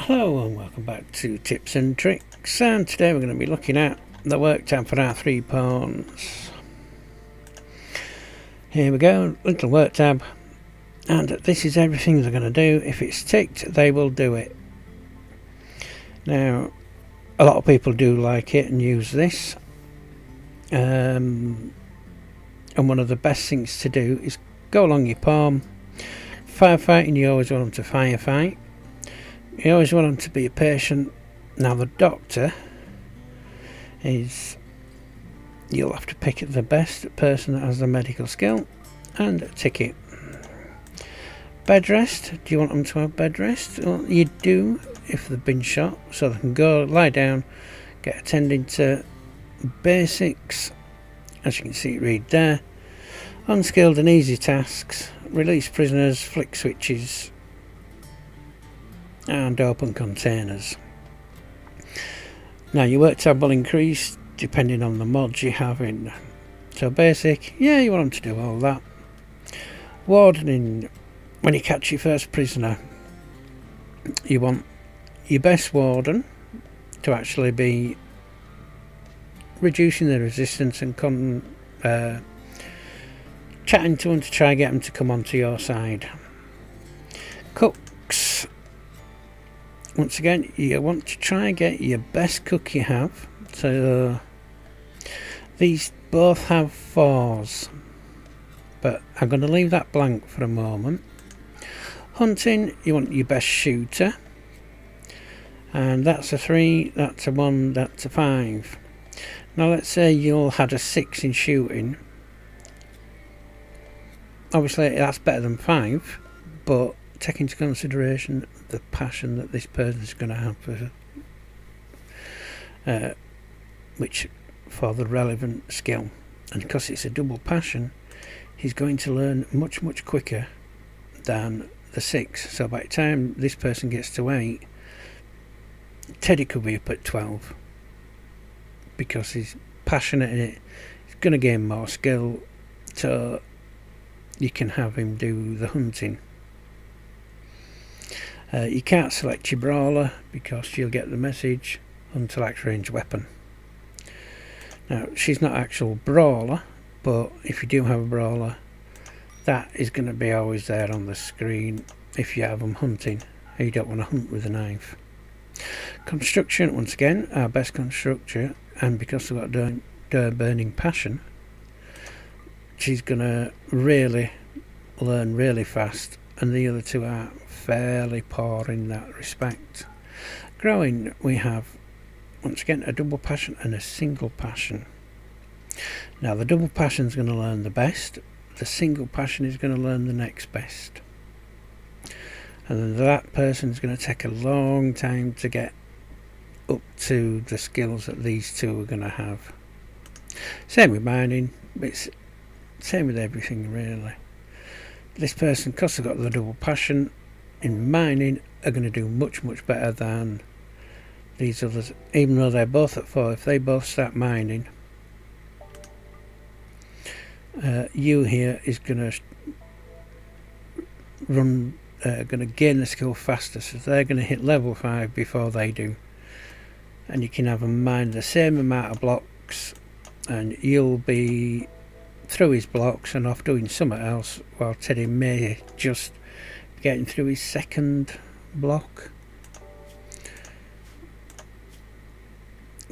Hello and welcome back to Tips and Tricks, and today we're going to be looking at the work tab for our 3 pawns. Here we go, little work tab, and this is everything they're going to do. If it's ticked, they will do it. Now, a lot of people do like it and use this, and one of the best things to do is go along your pawn. Firefighting, you always want them to firefight. You always want them to be a patient. Now the doctor is, you'll have to pick the best person that has the medical skill and tick it. Bed rest, do you want them to have bed rest? Well, you do if they've been shot, so they can go lie down, get attended to. Basics, as you can see, read there. Unskilled and easy tasks, release prisoners, flick switches, and open containers. Now your work tab will increase depending on the mods you have in. So basic, yeah, you want them to do all that. Wardening, when you catch your first prisoner, you want your best warden to actually be reducing the resistance and chatting to them to try and get them to come onto your side. Cooks, once again, you want to try and get your best cook you have. So these both have 4s, but I'm going to leave that blank for a moment. Hunting, you want your best shooter, and that's a 3, that's a 1, that's a 5. Now let's say you all had a 6 in shooting. Obviously that's better than 5, but take into consideration the passion that this person is going to have for which for the relevant skill, and because it's a double passion, he's going to learn much quicker than the 6. So by the time this person gets to 8, Teddy could be up at 12 because he's passionate in it. He's going to gain more skill, so you can have him do the hunting. You can't select your brawler because you'll get the message unselect range weapon. Now she's not actual brawler, but if you do have a brawler, that is going to be always there on the screen if you have them hunting and you don't want to hunt with a knife. Construction, once again, our best constructor, and because they've got burning passion, she's going to really learn really fast, and the other 2 are fairly poor in that respect. Growing, we have once again a double passion and a single passion. Now the double passion is going to learn the best, the single passion is going to learn the next best, and then that person is going to take a long time to get up to the skills that these 2 are going to have. Same with mining, it's same with everything really. This person, because they've got the double passion in mining, are going to do much better than these others, even though they're both at 4. If they both start mining, you here is going to run, going to gain the skill faster, so they're going to hit level 5 before they do, and you can have them mine the same amount of blocks, and you'll be through his blocks and off doing something else, while Teddy may just be getting through his 2nd block.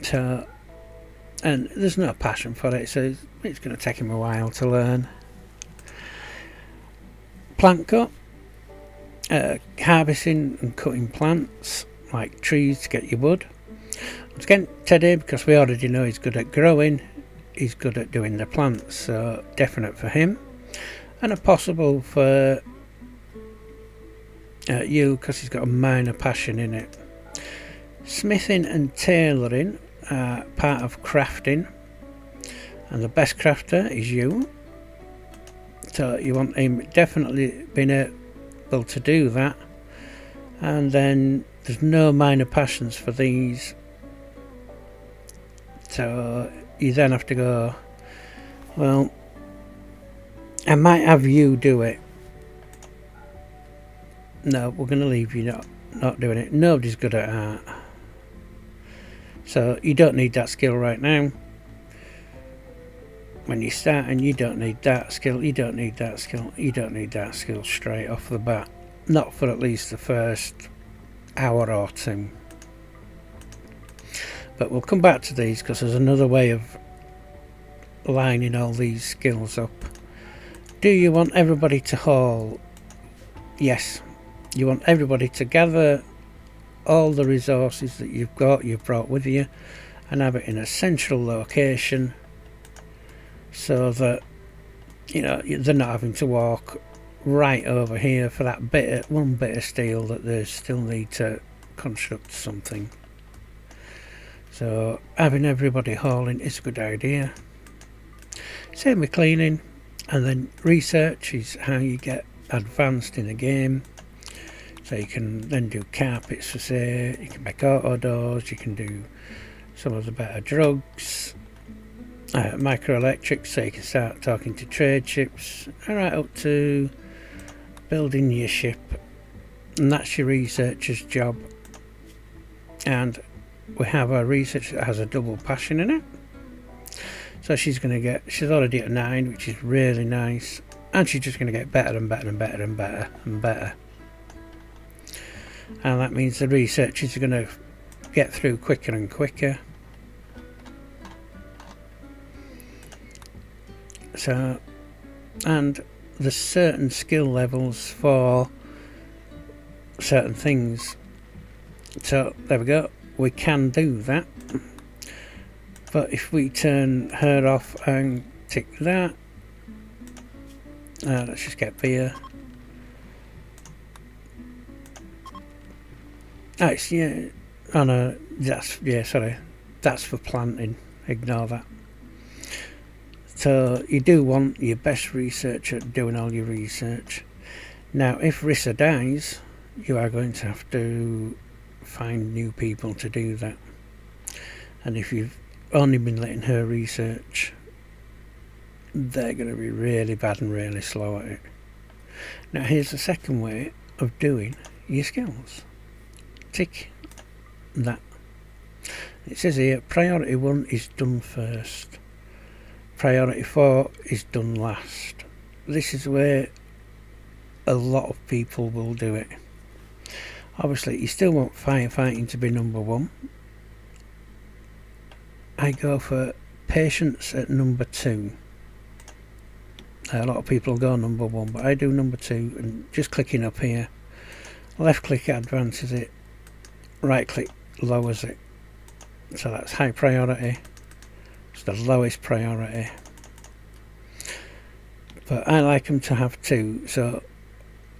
So, and there's no passion for it, so it's going to take him a while to learn. Plant cut, harvesting and cutting plants like trees to get your wood. Once again, Teddy, because we already know he's good at growing, he's good at doing the plants, so definite for him, and a possible for you because he's got a minor passion in it. Smithing and tailoring are part of crafting, and the best crafter is you, so you want him definitely being able to do that. And then there's no minor passions for these, so you then have to go, well, I might have you do it. No, we're going to leave you not doing it. Nobody's good at art. So you don't need that skill right now. When you start, and you don't need that skill, you don't need that skill, you don't need that skill straight off the bat. Not for at least the first hour or two. But we'll come back to these because there's another way of lining all these skills up. Do you want everybody to haul? Yes. You want everybody to gather all the resources that you've brought with you, and have it in a central location, so that they're not having to walk right over here for that one bit of steel that they still need to construct something. So having everybody hauling is a good idea. Same with cleaning, and then research is how you get advanced in a game. So you can then do carpets for sale, you can make auto doors, you can do some of the better drugs, microelectrics, so you can start talking to trade ships, right up to building your ship, and that's your researcher's job. And we have a researcher that has a double passion in it, so she's already at 9, which is really nice, and she's just going to get better and better and better and better and better. And that means the researchers are going to get through quicker and quicker. So, and there's certain skill levels for certain things. So there we go, we can do that. But if we turn her off and tick that, let's just get beer. Sorry, that's for planting, ignore that. So you do want your best researcher doing all your research. Now if Rissa dies, you are going to have to find new people to do that, and if you've only been letting her research, they're going to be really bad and really slow at it. Now here's the second way of doing your skills. Tick that. It says here priority 1 is done first, priority 4 is done last. This is where a lot of people will do it. Obviously you still want firefighting to be number 1. I go for patience at number 2. A lot of people go number 1, but I do number 2, and just clicking up here, left click advances it, right click lowers it. So that's high priority, it's the lowest priority, but I like them to have 2, so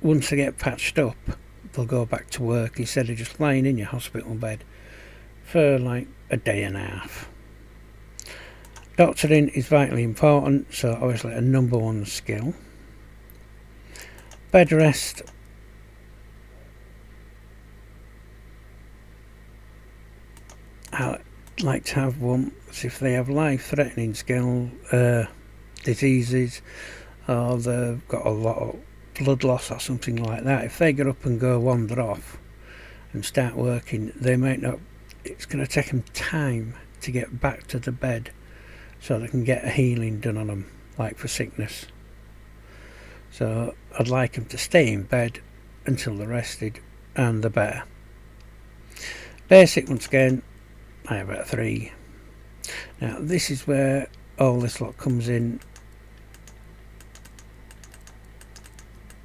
once they get patched up they'll go back to work instead of just lying in your hospital bed for like a day and a half. Doctoring is vitally important, so obviously a number 1 skill. Bed rest, I like to have one, because if they have life-threatening diseases, or they've got a lot of blood loss or something like that, if they get up and go wander off and start working, they might not, it's going to take them time to get back to the bed so they can get a healing done on them, like for sickness. So I'd like them to stay in bed until they're rested, and the better. Basic, once again, I have a 3. Now this is where all this lot comes in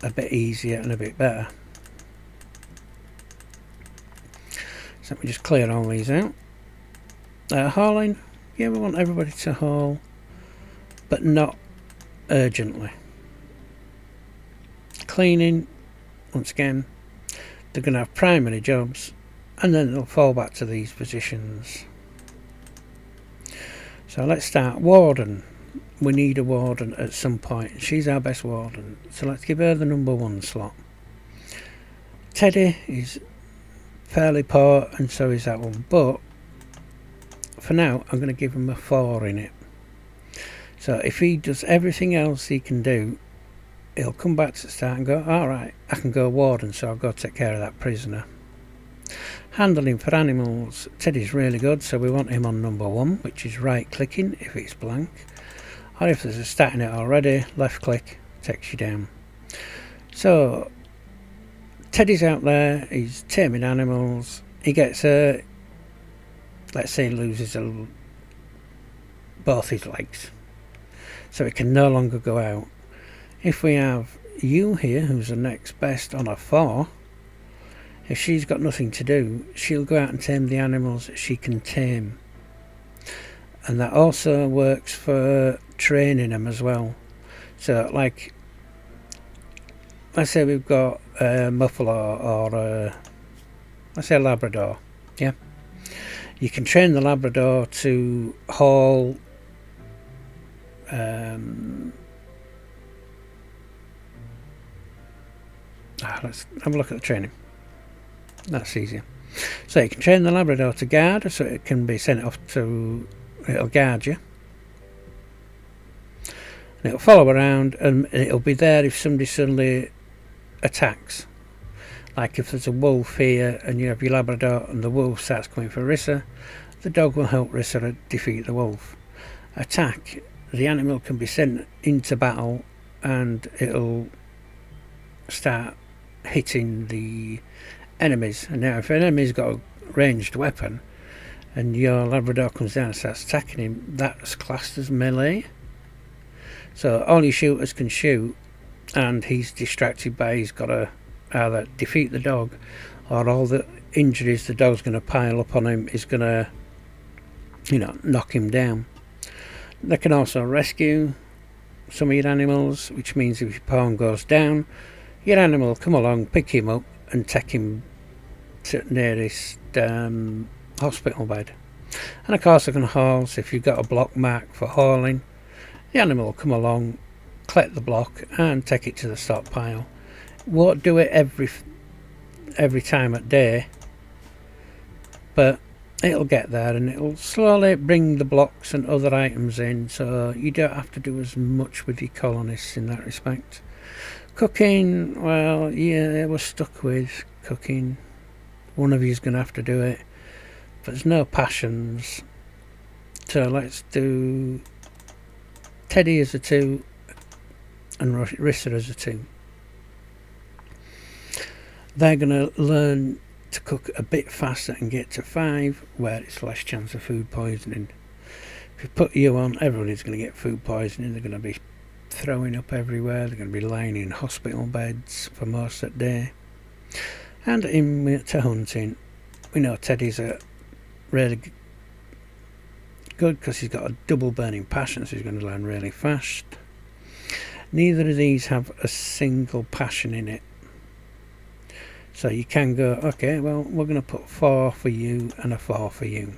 a bit easier and a bit better. So let me just clear all these out. Hauling, yeah, we want everybody to haul, but not urgently. Cleaning, once again, they're going to have primary jobs, and then they'll fall back to these positions. So let's start. Warden, we need a warden at some point. She's our best warden, so let's give her the number 1 slot. Teddy is fairly poor, and so is that one, but for now I'm going to give him a 4 in it. So if he does everything else he can do, he'll come back to the start and go, alright, I can go warden, so I'll go take care of that prisoner. Handling for animals, Teddy's really good, so we want him on number 1, which is right clicking if it's blank, or if there's a stat in it already, left click takes you down. So Teddy's out there, he's taming animals, he gets let's say he loses both his legs, so he can no longer go out. If we have you here, who's the next best on a 4, if she's got nothing to do, she'll go out and tame the animals that she can tame. And that also works for training them as well. So like, let's say we've got a Muffalo or let's say a Labrador. Yeah, you can train the Labrador to haul let's have a look at the training. That's easier. So you can train the Labrador to guard, so it can be sent off to, it'll guard you. And it'll follow around, and it'll be there if somebody suddenly attacks. Like if there's a wolf here and you have your Labrador and the wolf starts coming for Rissa, the dog will help Rissa defeat the wolf. Attack, the animal can be sent into battle and it'll start hitting the enemies. And now if an enemy's got a ranged weapon and your Labrador comes down and starts attacking him, that's classed as melee. So all your shooters can shoot, and he's distracted by he's got to either defeat the dog, or all the injuries the dog's going to pile up on him is going to, you know, knock him down. They can also rescue some of your animals, which means if your pawn goes down, your animal will come along, pick him up and take him to the nearest hospital bed. And of course they can haul, so if you've got a block mark for hauling, the animal will come along, collect the block and take it to the stockpile. Won't do it every time at day, but it'll get there and it'll slowly bring the blocks and other items in, so you don't have to do as much with your colonists in that respect. Cooking, well, yeah, we're stuck with cooking. One of you's going to have to do it, but there's no passions, so let's do Teddy as a 2 and Rissa as a 2. They're going to learn to cook a bit faster and get to 5, where it's less chance of food poisoning. If you put you on, everybody's going to get food poisoning. They're going to be throwing up everywhere. They're going to be lying in hospital beds for most of the day. And into hunting, we know Teddy's a really good because he's got a double burning passion, so he's going to learn really fast. Neither of these have a single passion in it, so you can go, okay, well, we're going to put 4 for you and a 4 for you.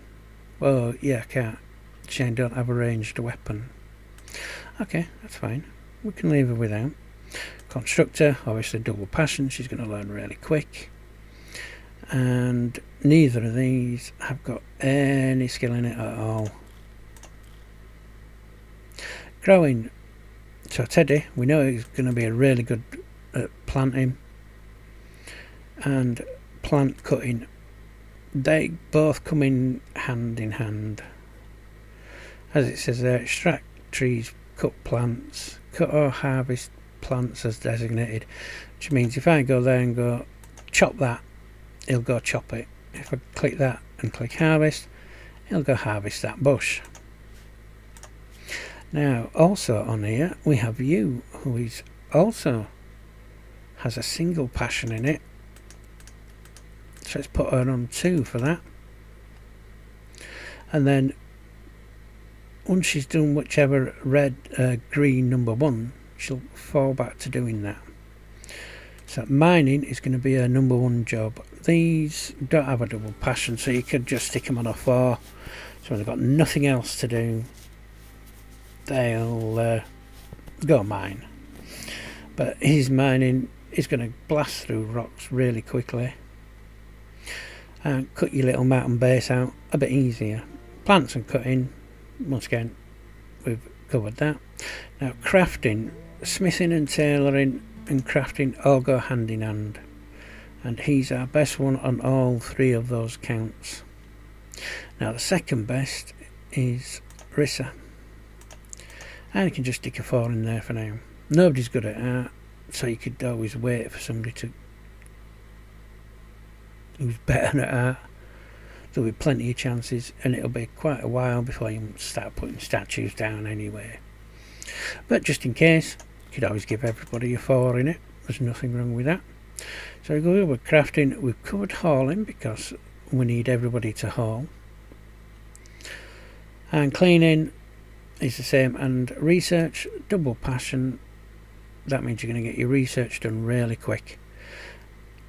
Well, yeah, I can't. Shane don't have a ranged weapon. Okay, that's fine. We can leave her without. Constructor, obviously double passion. She's going to learn really quick. And neither of these have got any skill in it at all. Growing. So Teddy, we know he's going to be really good at planting and plant cutting. They both come in hand. As it says there, extract trees, cut plants, cut or harvest plants as designated, which means if I go there and go chop that, he'll go chop it. If I click that and click harvest, he'll go harvest that bush. Now also on here we have you, who is also has a single passion in it, so let's put her on 2 for that. And then once she's done whichever green number 1, she'll fall back to doing that. So mining is going to be her number 1 job. These don't have a double passion, so you could just stick them on a 4. So when they've got nothing else to do, they'll go mine. But his mining is going to blast through rocks really quickly and cut your little mountain base out a bit easier. Plants and cutting, once again, we've covered that. Now crafting, smithing and tailoring and crafting all go hand in hand. and he's our best one on all 3 of those counts. Now the second best is Rissa, and you can just stick a 4 in there for now. Nobody's good at art, so you could always wait for somebody who's better at art. There'll be plenty of chances, and it'll be quite a while before you start putting statues down anyway. But just in case, you could always give everybody a 4 in it. There's nothing wrong with that. So we go with crafting. We've covered hauling because we need everybody to haul. And cleaning is the same. And research, double passion. That means you're going to get your research done really quick.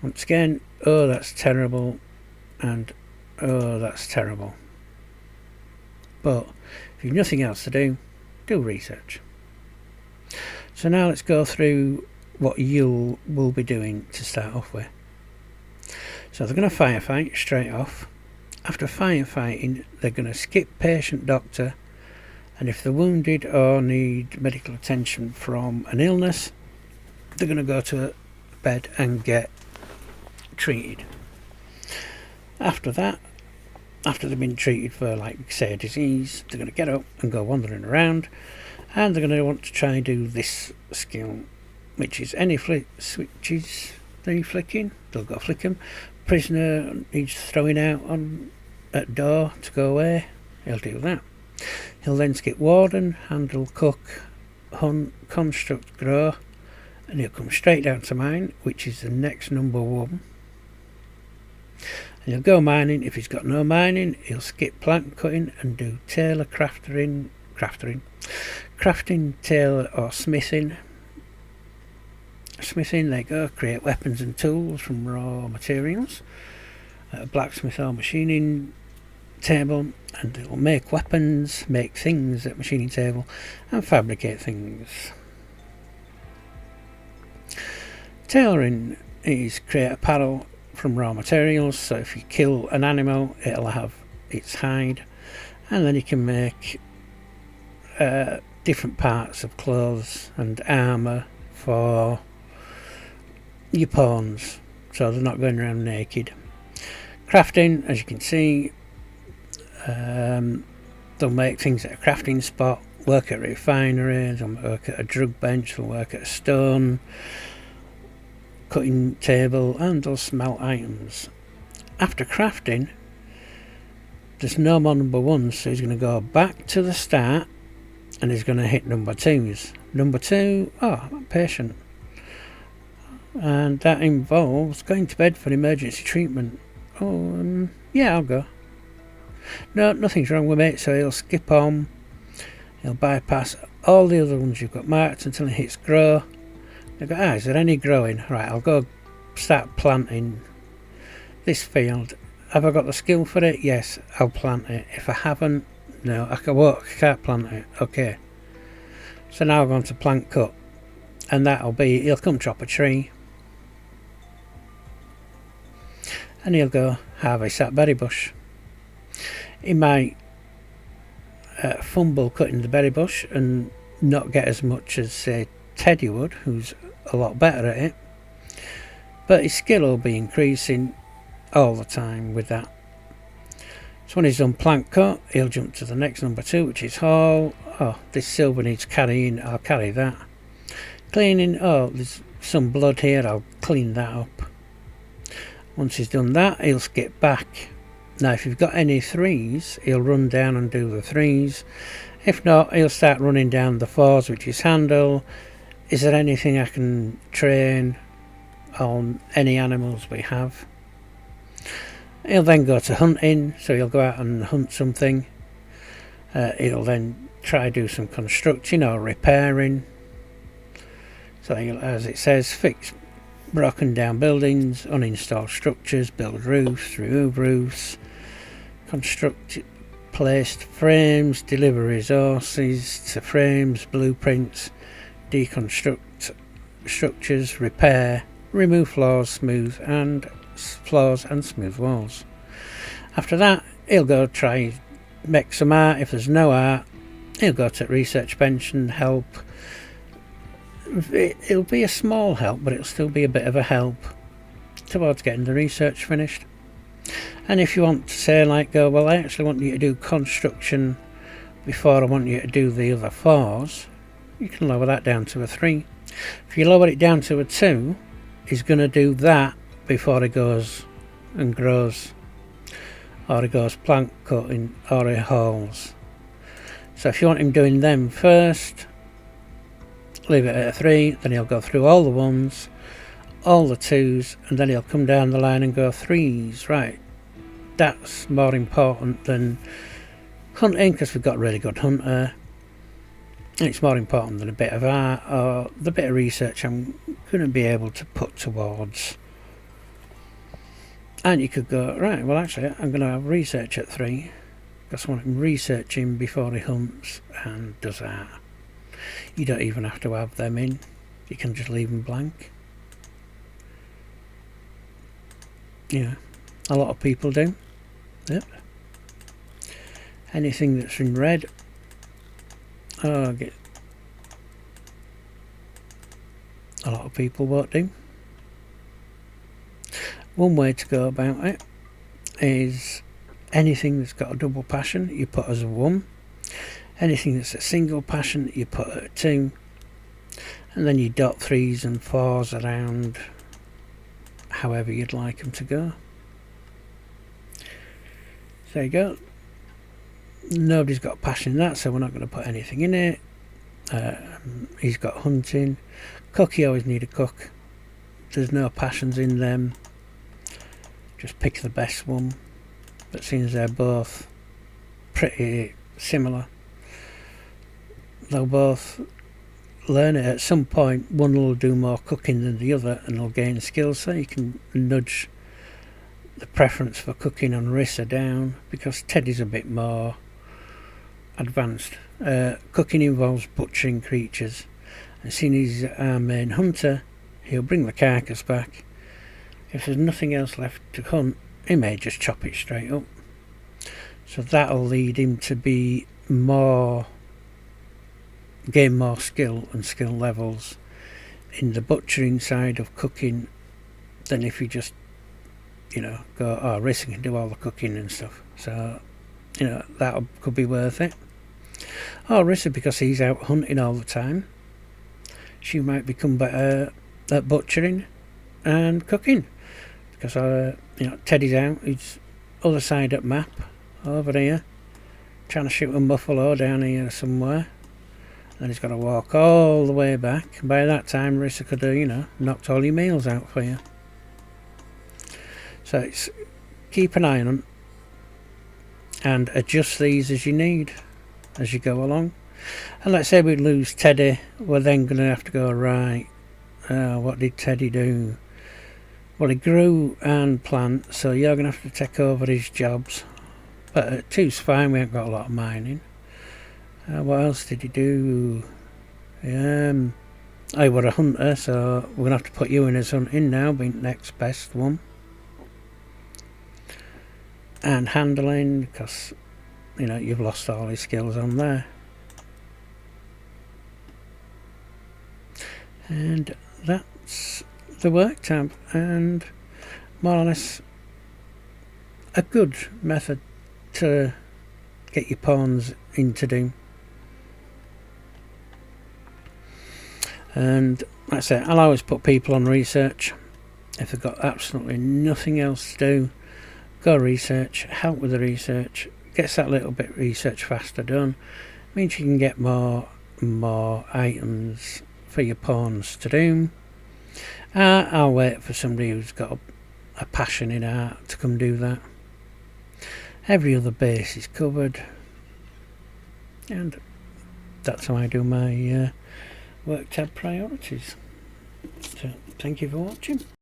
Once again, oh that's terrible, and oh that's terrible. But if you've nothing else to do, do research. So now let's go through what you will be doing to start off with. So they're going to firefight straight off. After firefighting, they're going to skip patient doctor, and if they're wounded or need medical attention from an illness, they're going to go to bed and get treated. After that, after they've been treated for, like, say, a disease, they're going to get up and go wandering around, and they're going to want to try and do this skill, which is any switches they flicking, they'll go flick them. Prisoner needs throwing out on at door to go away, he'll do that. He'll then skip warden, handle, cook, hunt, construct, grow, and he'll come straight down to mine, which is the next number 1. And he'll go mining. If he's got no mining, he'll skip plant cutting and do tailor crafting, tailor or smithing. Smithing, they go create weapons and tools from raw materials. A blacksmith or machining table, and it'll make weapons, make things at machining table, and fabricate things. Tailoring is create apparel from raw materials, so if you kill an animal, it'll have its hide, and then you can make different parts of clothes and armour for your pawns, so they're not going around naked. Crafting, as you can see, they'll make things at a crafting spot, work at a refinery, they'll work at a drug bench, they'll work at a stone cutting table, and they'll smelt items. After crafting, there's no more number 1s, so he's going to go back to the start and he's going to hit number 2s. Number 2, I'm patient, and that involves going to bed for emergency treatment. Yeah, I'll go. No, nothing's wrong with it, so he'll skip on, he'll bypass all the other ones you've got marked until he hits grow. They go, is there any growing? Right, I'll go start planting this field. Have I got the skill for it? Yes, I'll plant it. If I haven't, no, I can't plant it. Okay. So now I'm going to plant cut, and that'll be, he'll come chop a tree, and he'll go harvest that berry bush. He might fumble cutting the berry bush and not get as much as, say, Teddy would, who's a lot better at it, but his skill will be increasing all the time with that. So when he's done plant cut, he'll jump to the next number 2, which is haul. This silver needs carrying, I'll carry that. Cleaning, there's some blood here, I'll clean that up. Once he's done that, he'll skip back. Now if you've got any 3s, he'll run down and do the 3s. If not, he'll start running down the 4s, which is handle. Is there anything I can train on any animals we have? He'll then go to hunting, so he'll go out and hunt something. He'll then try do some construction or repairing. So he'll, as it says, fix broken down buildings, uninstall structures, build roofs, remove roofs, construct placed frames, deliver resources to frames, blueprints, deconstruct structures, repair, remove floors and smooth walls. After that, he'll go try make some art. If there's no art, he'll go to research bench and help. It'll be a small help, but it'll still be a bit of a help. towards getting the research finished. And if you want to say like, go, well, I actually want you to do construction before I want you to do the other 4s, you can lower that down to a 3. If you lower it down to a 2, he's going to do that before he goes and grows, or he goes plant cutting, or he hauls. So if you want him doing them first, leave it at a 3, then he'll go through all the 1s, all the 2s, and then he'll come down the line and go 3s. Right, that's more important than hunting, because we've got a really good hunter. It's more important than a bit of art or the bit of research I'm going to be able to put towards. And you could go, right, well actually I'm going to have research at 3, because I want him researching before he hunts and does art. You don't even have to have them in, you can just leave them blank. Yeah, a lot of people do. Yep. Anything that's in red, a lot of people won't do. One way to go about it is anything that's got a double passion you put as a 1, anything that's a single passion you put at a 2, and then you dot 3s and 4s around however you'd like them to go. There you go. Nobody's got passion in that, so we're not going to put anything in it. He's got hunting. Cook, you always need a cook. There's no passions in them. Just pick the best one. But seeing as they're both pretty similar, they'll both learn it at some point. One will do more cooking than the other and they'll gain skills, so you can nudge the preference for cooking on Rissa down, because Teddy's a bit more advanced. Cooking involves butchering creatures, and seeing he's our main hunter, he'll bring the carcass back. If there's nothing else left to hunt, he may just chop it straight up. So that'll lead him to be gain more skill and skill levels in the butchering side of cooking than if you just, go, oh, Rissa can do all the cooking and stuff. So, that could be worth it. Or Rissa, because he's out hunting all the time, she might become better at butchering and cooking. Because, Teddy's out, he's other side up map, over here, trying to shoot a buffalo down here somewhere. Then he's got to walk all the way back. By that time, Rissa could have, knocked all your meals out for you. So it's keep an eye on them and adjust these as you need, as you go along. And let's say we lose Teddy, we're then going to have to go, right, what did Teddy do? Well, he grew and plant, so you're going to have to take over his jobs. But 2's fine, we ain't got a lot of mining. What else did he do? I were a hunter, so we're going to have to put you in as hunting now, being next best one. And handling, because, you've lost all his skills on there. And that's the work tab, and more or less a good method to get your pawns into do. And like I say, I'll always put people on research. If they've got absolutely nothing else to do, go research, help with the research, gets that little bit of research faster done, means you can get more items for your pawns to do. I'll wait for somebody who's got a passion in art to come do that. Every other base is covered, and that's how I do my work tab priorities. So thank you for watching.